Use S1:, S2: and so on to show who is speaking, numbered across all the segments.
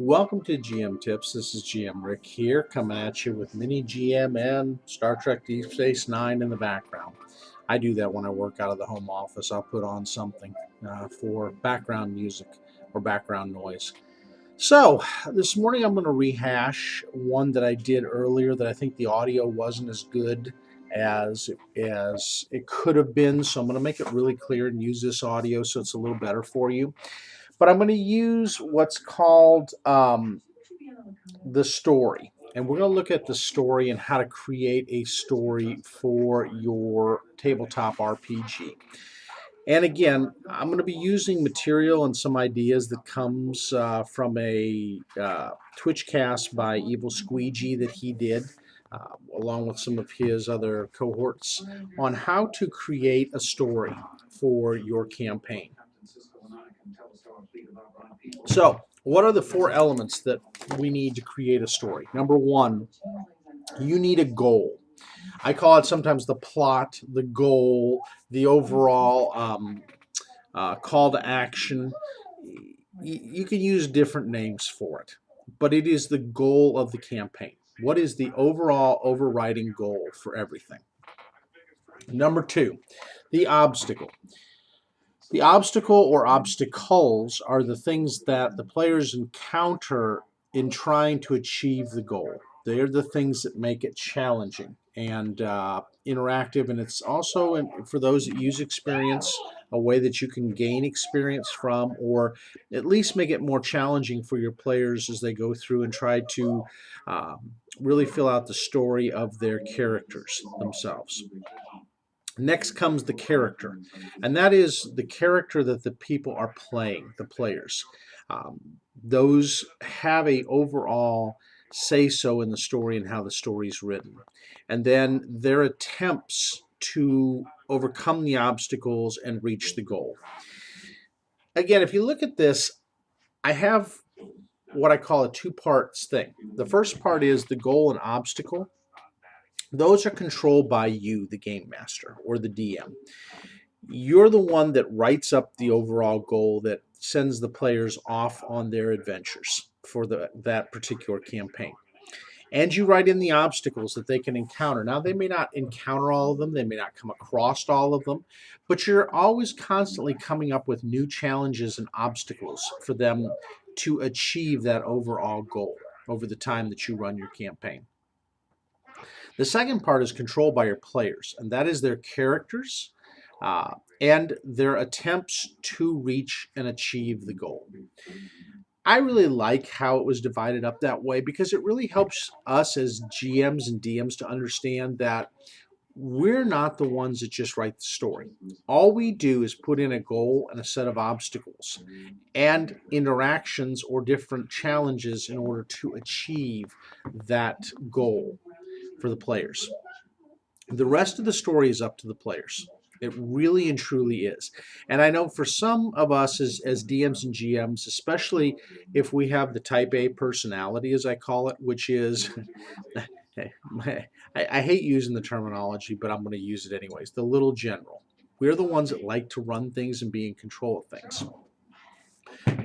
S1: Welcome to GM Tips. This is GM Rick here, coming at you with mini GM and Star Trek Deep Space Nine in the background. I do that when I work out of the home office. I'll put on something for background music or background noise. So, this morning I'm going to rehash one that I did earlier that I think the audio wasn't as good as it could have been. So, I'm going to make it really clear and use this audio so it's a little better for you. But I'm going to use what's called the story. And we're going to look at the story and how to create a story for your tabletop RPG. And again, I'm going to be using material and some ideas that comes from a Twitch cast by Evil Squeegee that he did, along with some of his other cohorts, on how to create a story for your campaign. So, what are the four elements that we need to create a story? Number one, you need a goal. I call it sometimes the plot, the goal, the overall call to action. You can use different names for it, but it is the goal of the campaign. What is the overall overriding goal for everything? Number two, the obstacle. The obstacle or obstacles are the things that the players encounter in trying to achieve the goal. They are the things that make it challenging and interactive, and it's also, for those that use experience, a way that you can gain experience from, or at least make it more challenging for your players as they go through and try to really fill out the story of their characters themselves. Next comes the character, and that is the character that the people are playing, the players. Those have a overall say-so in the story and how the story is written. And then their attempts to overcome the obstacles and reach the goal. Again, if you look at this, I have what I call a two-parts thing. The first part is the goal and obstacle. Those are controlled by you, the game master, or the DM. You're the one that writes up the overall goal that sends the players off on their adventures for that particular campaign. And you write in the obstacles that they can encounter. Now, they may not encounter all of them, they may not come across all of them, but you're always constantly coming up with new challenges and obstacles for them to achieve that overall goal over the time that you run your campaign. The second part is controlled by your players, and that is their characters and their attempts to reach and achieve the goal. I really like how it was divided up that way because it really helps us as GMs and DMs to understand that we're not the ones that just write the story. All we do is put in a goal and a set of obstacles and interactions or different challenges in order to achieve that goal for the players. The rest of the story is up to the players. It really and truly is. And I know for some of us as DMs and GMs, especially if we have the type A personality, as I call it, which is, I hate using the terminology, but I'm going to use it anyways, the little general. We're the ones that like to run things and be in control of things.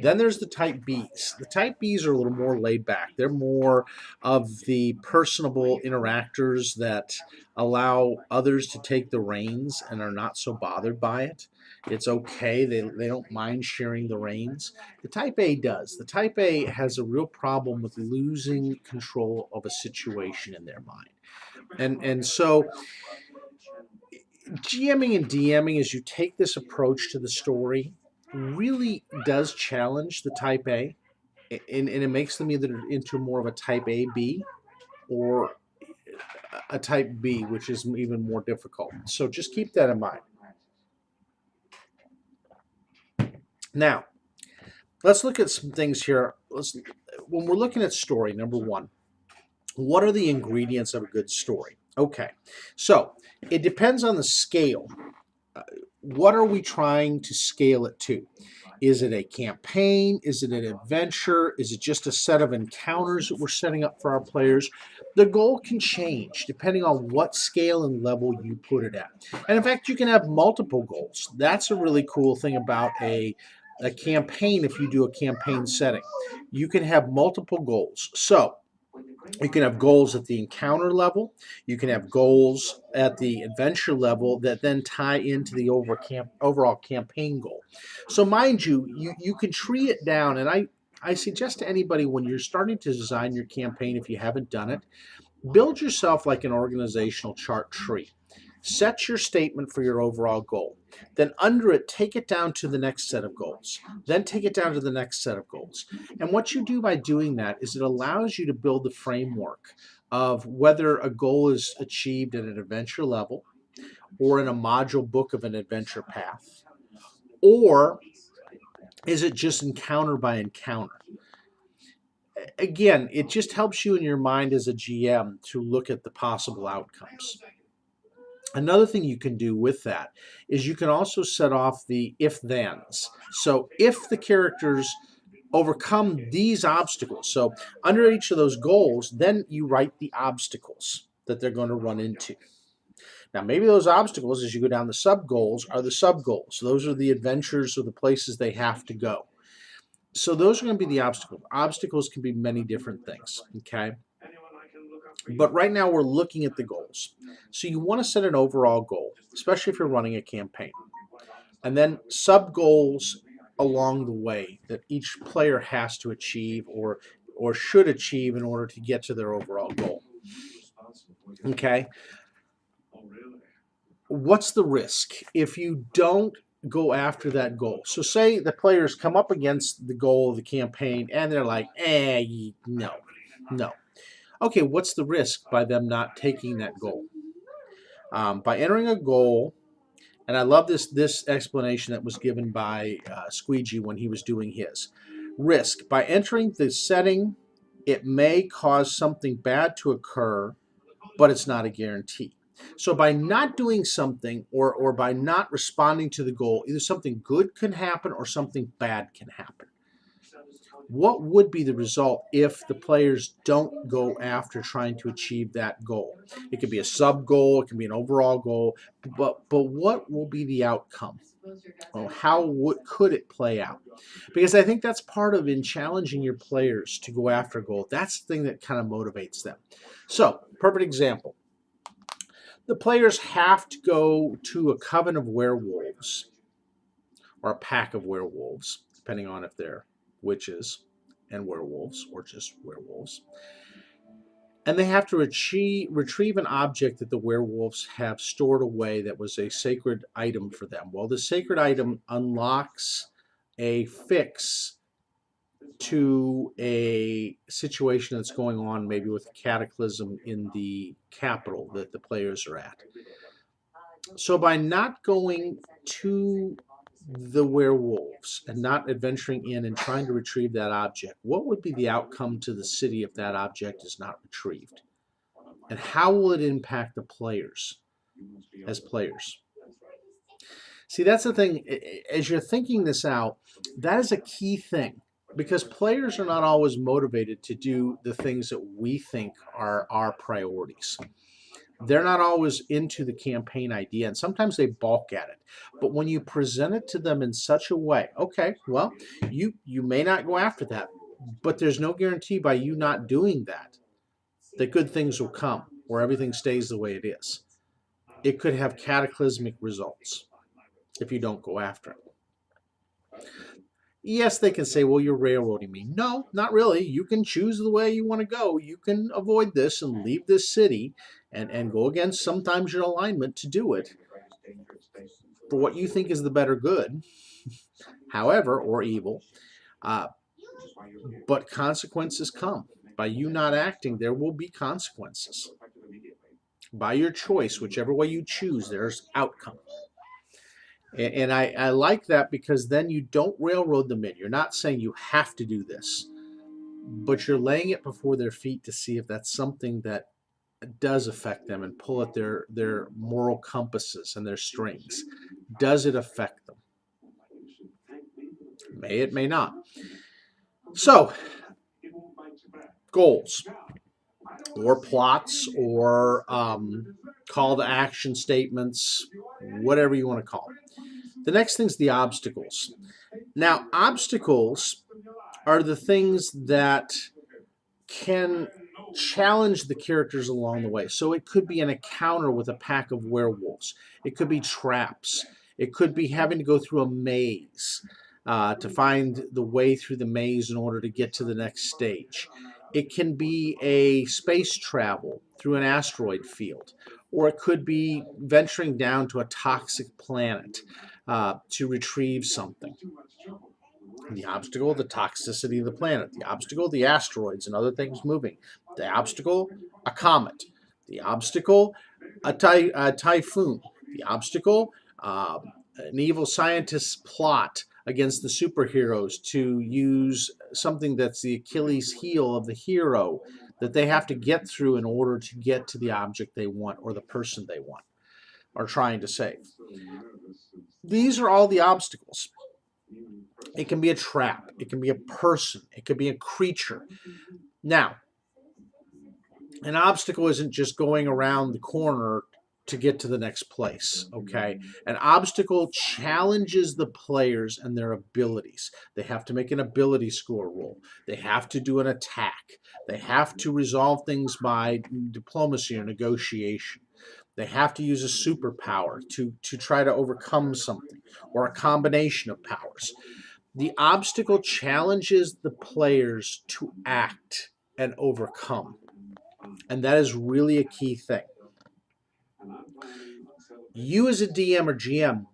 S1: Then there's the type Bs. The type Bs are a little more laid back. They're more of the personable interactors that allow others to take the reins and are not so bothered by it. It's okay. They don't mind sharing the reins. The type A does. The type A has a real problem with losing control of a situation in their mind. And so GMing and DMing, as you take this approach to the story, really does challenge the type A, and it makes them either into more of a type AB or a type B, which is even more difficult. So just keep that in mind. Now, let's look at some things here. When we're looking at story, number one, what are the ingredients of a good story? Okay, so it depends on the scale. What are we trying to scale it to? Is it a campaign? Is it an adventure? Is it just a set of encounters that we're setting up for our players? The goal can change depending on what scale and level you put it at. And in fact, you can have multiple goals. That's a really cool thing about a a campaign, if you do a campaign setting, you can have multiple goals. So you can have goals at the encounter level. You can have goals at the adventure level that then tie into the overall campaign goal. So mind you, you can tree it down. And I suggest to anybody when you're starting to design your campaign, if you haven't done it, build yourself like an organizational chart tree. Set your statement for your overall goal. Then under it, take it down to the next set of goals. Then take it down to the next set of goals. And what you do by doing that is it allows you to build the framework of whether a goal is achieved at an adventure level or in a module book of an adventure path, or is it just encounter by encounter? Again, it just helps you in your mind as a GM to look at the possible outcomes. Another thing you can do with that is you can also set off the if-thens. So if the characters overcome these obstacles, so under each of those goals, then you write the obstacles that they're going to run into. Now, maybe those obstacles, as you go down the sub-goals, are the sub-goals. Those are the adventures or the places they have to go. So those are going to be the obstacles. Obstacles can be many different things, okay? But right now we're looking at the goals. So you want to set an overall goal, especially if you're running a campaign. And then sub-goals along the way that each player has to achieve or should achieve in order to get to their overall goal. Okay? What's the risk if you don't go after that goal? So say the players come up against the goal of the campaign and they're like, no. Okay, what's the risk by them not taking that goal? By entering a goal, and I love this explanation that was given by Squeegee when he was doing his. Risk. By entering the setting, it may cause something bad to occur, but it's not a guarantee. So by not doing something or by not responding to the goal, either something good can happen or something bad can happen. What would be the result if the players don't go after trying to achieve that goal? It could be a sub goal, it can be an overall goal, but what will be the outcome? Well, could it play out? Because I think that's part of in challenging your players to go after a goal. That's the thing that kind of motivates them. So, perfect example. The players have to go to a coven of werewolves or a pack of werewolves, depending on if they're witches and werewolves or just werewolves. And they have to retrieve an object that the werewolves have stored away that was a sacred item for them. Well, the sacred item unlocks a fix to a situation that's going on, maybe with a cataclysm in the capital that the players are at. So by not going to the werewolves and not adventuring in and trying to retrieve that object, what would be the outcome to the city if that object is not retrieved? And how will it impact the players as players? See, that's the thing. As you're thinking this out, that is a key thing because players are not always motivated to do the things that we think are our priorities. They're not always into the campaign idea, and sometimes they balk at it. But when you present it to them in such a way, okay, well, you may not go after that, but there's no guarantee by you not doing that good things will come or everything stays the way it is. It could have cataclysmic results if you don't go after it. Yes, they can say, well, you're railroading me. No, not really. You can choose the way you want to go. You can avoid this and leave this city and go against sometimes your alignment to do it for what you think is the better good, however, or evil. But consequences come. By you not acting, there will be consequences. By your choice, whichever way you choose, there's outcome. And I like that because then you don't railroad them in. You're not saying you have to do this, but you're laying it before their feet to see if that's something that does affect them and pull at their moral compasses and their strings. Does it affect them? May it, may not. So, goals or plots or call to action statements, whatever you want to call it. The next thing is the obstacles. Now, obstacles are the things that can challenge the characters along the way. So it could be an encounter with a pack of werewolves. It could be traps. It could be having to go through a maze to find the way through the maze in order to get to the next stage. It can be a space travel through an asteroid field, or it could be venturing down to a toxic planet to retrieve something. The obstacle, the toxicity of the planet. The obstacle, the asteroids and other things moving. The obstacle, a comet. The obstacle, a typhoon. The obstacle, an evil scientist's plot against the superheroes to use something that's the Achilles heel of the hero that they have to get through in order to get to the object they want or the person they want are trying to save. These are all the obstacles. It can be a trap. It can be a person. It could be a creature. Now, an obstacle isn't just going around the corner to get to the next place, okay? An obstacle challenges the players and their abilities. They have to make an ability score roll. They have to do an attack. They have to resolve things by diplomacy or negotiation. They have to use a superpower to try to overcome something or a combination of powers. The obstacle challenges the players to act and overcome. And that is really a key thing. You, as a DM or GM,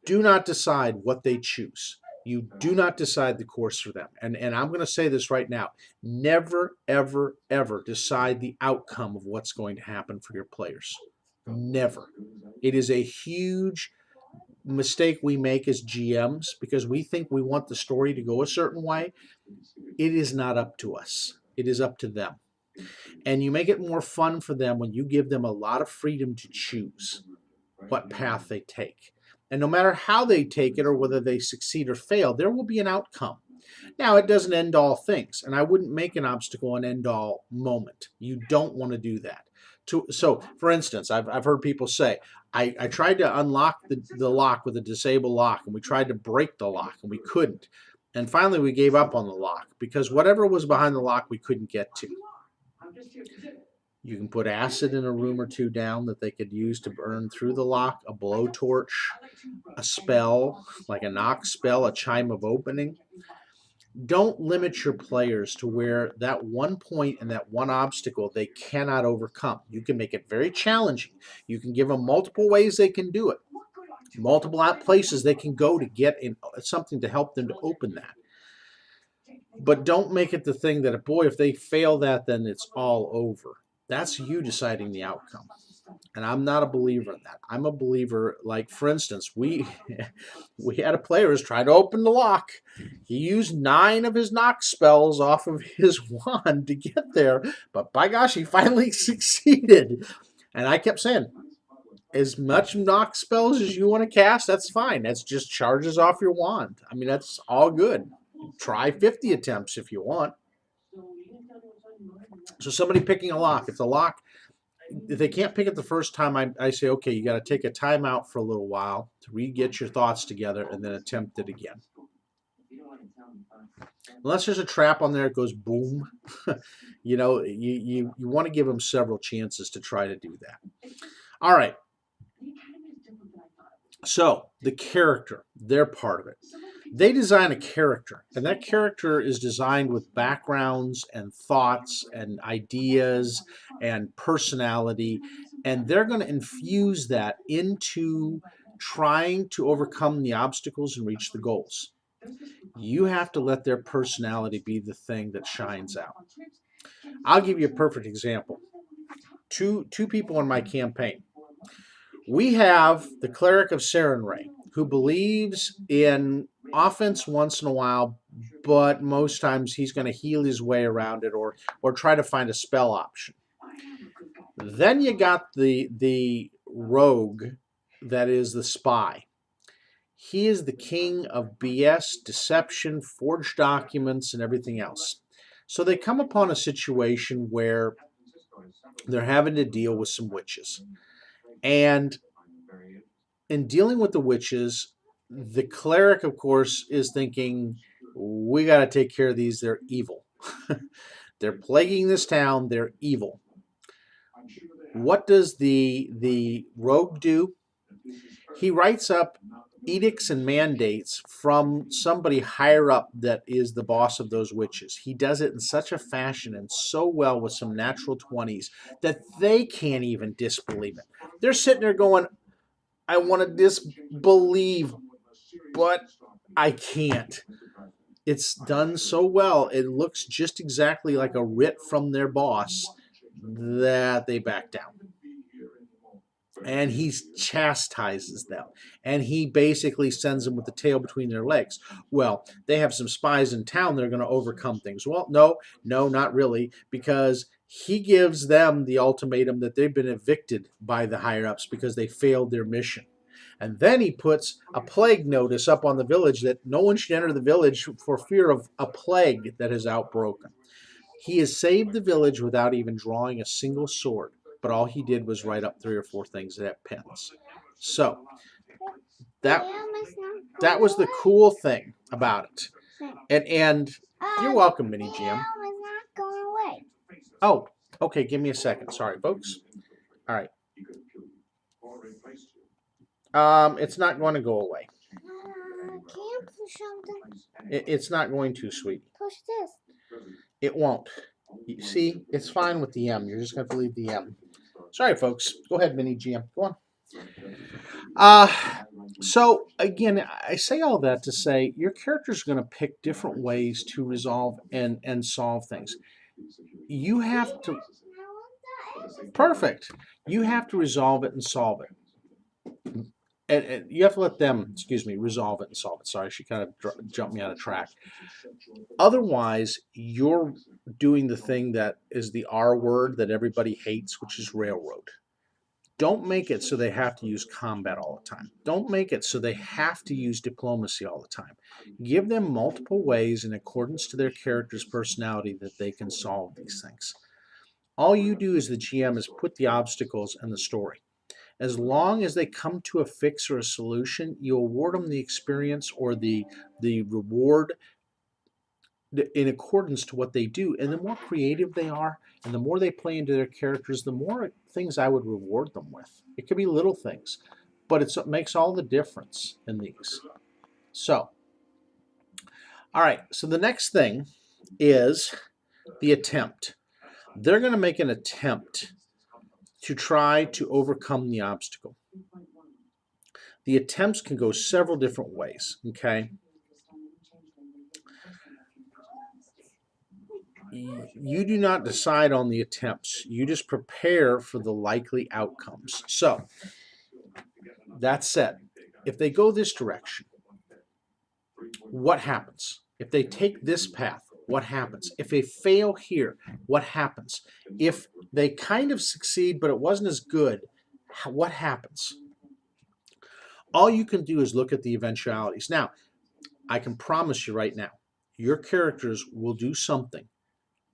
S1: do not decide what they choose. You do not decide the course for them. And I'm going to say this right now. Never, ever, ever decide the outcome of what's going to happen for your players. Never. It is a huge mistake we make as GMs because we think we want the story to go a certain way. It is not up to us. It is up to them. And you make it more fun for them when you give them a lot of freedom to choose what path they take. And no matter how they take it or whether they succeed or fail, there will be an outcome. Now, it doesn't end all things, and I wouldn't make an obstacle an end all moment. You don't want to do that. So, for instance, I've heard people say, I tried to unlock the lock with a disabled lock, and we tried to break the lock, and we couldn't. And finally, we gave up on the lock because whatever was behind the lock, we couldn't get to. You can put acid in a room or two down that they could use to burn through the lock, a blowtorch, a spell, like a knock spell, a chime of opening. Don't limit your players to where that one point and that one obstacle they cannot overcome. You can make it very challenging. You can give them multiple ways they can do it, multiple places they can go to get in something to help them to open that. But don't make it the thing that, boy, if they fail that, then it's all over. That's you deciding the outcome. And I'm not a believer in that. I'm a believer, like, for instance, we had a player who's trying to open the lock. He used 9 of his knock spells off of his wand to get there, but by gosh, he finally succeeded. And I kept saying, as much knock spells as you want to cast, that's fine. That's just charges off your wand. I mean, that's all good. Try 50 attempts if you want. So somebody picking a lock, if the lock, if they can't pick it the first time, I say, okay, you got to take a time out for a little while to get your thoughts together and then attempt it again. Unless there's a trap on there, it goes boom. You want to give them several chances to try to do that. All right. So the character, they're part of it. They design a character, and that character is designed with backgrounds and thoughts and ideas and personality, and they're going to infuse that into trying to overcome the obstacles and reach the goals. You have to let their personality be the thing that shines out. I'll give you a perfect example. Two people in my campaign. We have the cleric of Sarenrae, who believes in offense once in a while, but most times he's going to heal his way around it or try to find a spell option. Then you got the rogue that is the spy. He is the king of BS, deception, forged documents, and everything else. So they come upon a situation where they're having to deal with some witches. And in dealing with the witches, The cleric, of course, is thinking, we got to take care of these. They're evil. They're plaguing this town. They're evil. What does the rogue do? He writes up edicts and mandates from somebody higher up that is the boss of those witches. He does it in such a fashion and so well with some natural 20s that they can't even disbelieve it. They're sitting there going, I want to disbelieve, but I can't. It's done so well. It looks just exactly like a writ from their boss that they back down. And he chastises them, and he basically sends them with the tail between their legs. Well, they have some spies in town that are going to overcome things. Well, no, not really, because he gives them the ultimatum that they've been evicted by the higher ups because they failed their mission. And then he puts a plague notice up on the village that no one should enter the village for fear of a plague that has outbroken. He has saved the village without even drawing a single sword, but all he did was write up 3 or 4 things that have pens. So that was the cool thing about it. And you're welcome, Mini Jim. Oh, okay, give me a second. Sorry, folks. All right. It's not going to go away.
S2: Can you push something?
S1: It's not going to, sweetie.
S2: Push this.
S1: It won't. You see, it's fine with the M. You're just going to leave the M. Sorry, folks. Go ahead, Mini GM. Go on. So, again, I say all that to say your character's going to pick different ways to resolve and solve things. You have to... Perfect. You have to resolve it and solve it. And you have to let them, resolve it and solve it. Sorry, she kind of jumped me out of track. Otherwise, you're doing the thing that is the R word that everybody hates, which is railroad. Don't make it so they have to use combat all the time. Don't make it so they have to use diplomacy all the time. Give them multiple ways in accordance to their character's personality that they can solve these things. All you do as the GM is put the obstacles in the story. As long as they come to a fix or a solution, you award them the experience or the reward in accordance to what they do. And the more creative they are and the more they play into their characters, the more things I would reward them with. It could be little things, but it makes all the difference in these. So, all right, so the next thing is the attempt. They're going to make an attempt to try to overcome the obstacle. The attempts can go several different ways, okay? You do not decide on the attempts. You just prepare for the likely outcomes. So, that said, if they go this direction, what happens? If they take this path, what happens? If they fail here, what happens? If they kind of succeed, but it wasn't as good, what happens? All you can do is look at the eventualities. Now, I can promise you right now, your characters will do something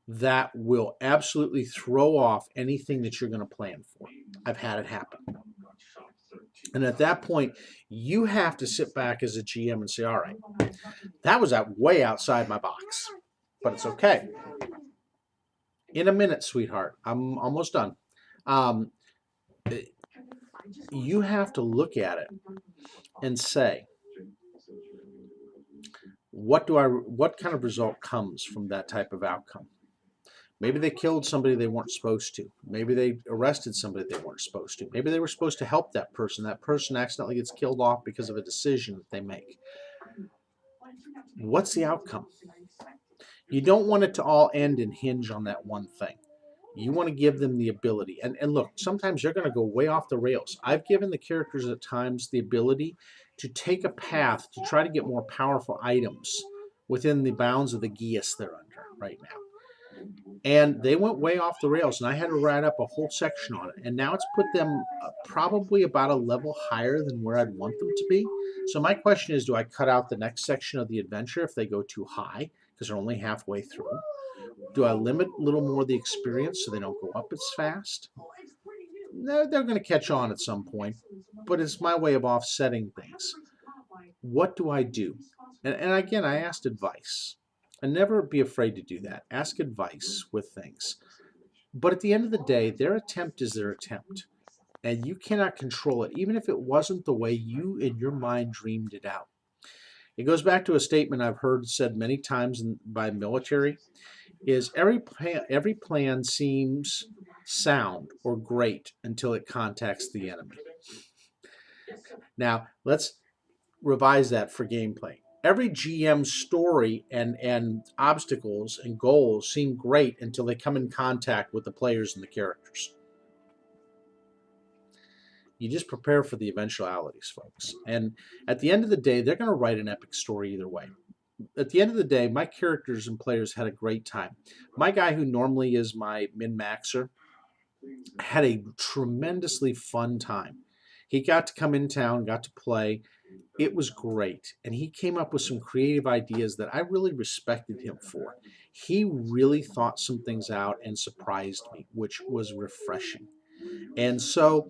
S1: that will absolutely throw off anything that you're going to plan for. I've had it happen. And at that point, you have to sit back as a GM and say, all right, that was way outside my box, but it's okay. In a minute, sweetheart, I'm almost done. You have to look at it and say, what kind of result comes from that type of outcome? Maybe they killed somebody they weren't supposed to. Maybe they arrested somebody they weren't supposed to. Maybe they were supposed to help that person. That person accidentally gets killed off because of a decision that they make. What's the outcome? You don't want it to all end and hinge on that one thing. You want to give them the ability. And look, sometimes you're going to go way off the rails. I've given the characters at times the ability to take a path to try to get more powerful items within the bounds of the G.O.C.A they're under right now. And they went way off the rails, and I had to write up a whole section on it. And now it's put them probably about a level higher than where I'd want them to be. So my question is, do I cut out the next section of the adventure if they go too high, because they're only halfway through? Do I limit a little more the experience so they don't go up as fast? No, they're going to catch on at some point, but it's my way of offsetting things. what do I do? And again, I asked advice. And never be afraid to do that. Ask advice with things. But at the end of the day, their attempt is their attempt. And you cannot control it, even if it wasn't the way you in your mind dreamed it out. It goes back to a statement I've heard said many times by military is every plan seems sound or great until it contacts the enemy. Now, let's revise that for gameplay. Every GM story and obstacles and goals seem great until they come in contact with the players and the characters. You just prepare for the eventualities, folks. And at the end of the day, they're going to write an epic story either way. At the end of the day, my characters and players had a great time. My guy, who normally is my min-maxer, had a tremendously fun time. He got to come in town, got to play. It was great. And he came up with some creative ideas that I really respected him for. He really thought some things out and surprised me, which was refreshing. And so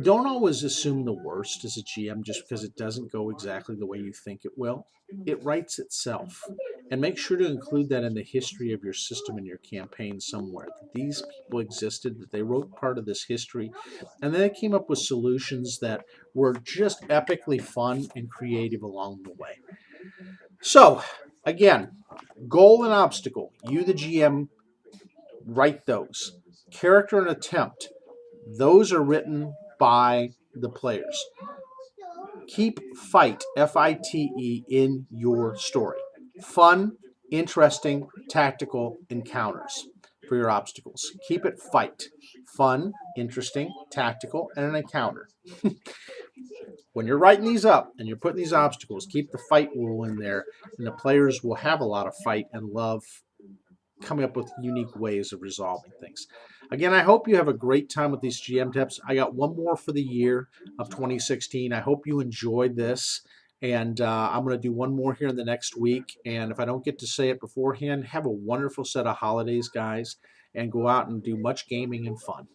S1: don't always assume the worst as a GM just because it doesn't go exactly the way you think it will. It writes itself. And make sure to include that in the history of your system and your campaign somewhere. That these people existed, that they wrote part of this history, and then they came up with solutions that were just epically fun and creative along the way. So, again, goal and obstacle. You, the GM, write those. Character and attempt. Those are written by the players. Keep fight, F-I-T-E, in your story. Fun, interesting, tactical encounters for your obstacles. Keep it fight. Fun, interesting, tactical, and an encounter. When you're writing these up and you're putting these obstacles, keep the fight rule in there, and the players will have a lot of fight and love coming up with unique ways of resolving things. Again, I hope you have a great time with these GM tips. I got one more for the year of 2016. I hope you enjoyed this. And I'm going to do one more here in the next week. And if I don't get to say it beforehand, have a wonderful set of holidays, guys, and go out and do much gaming and fun.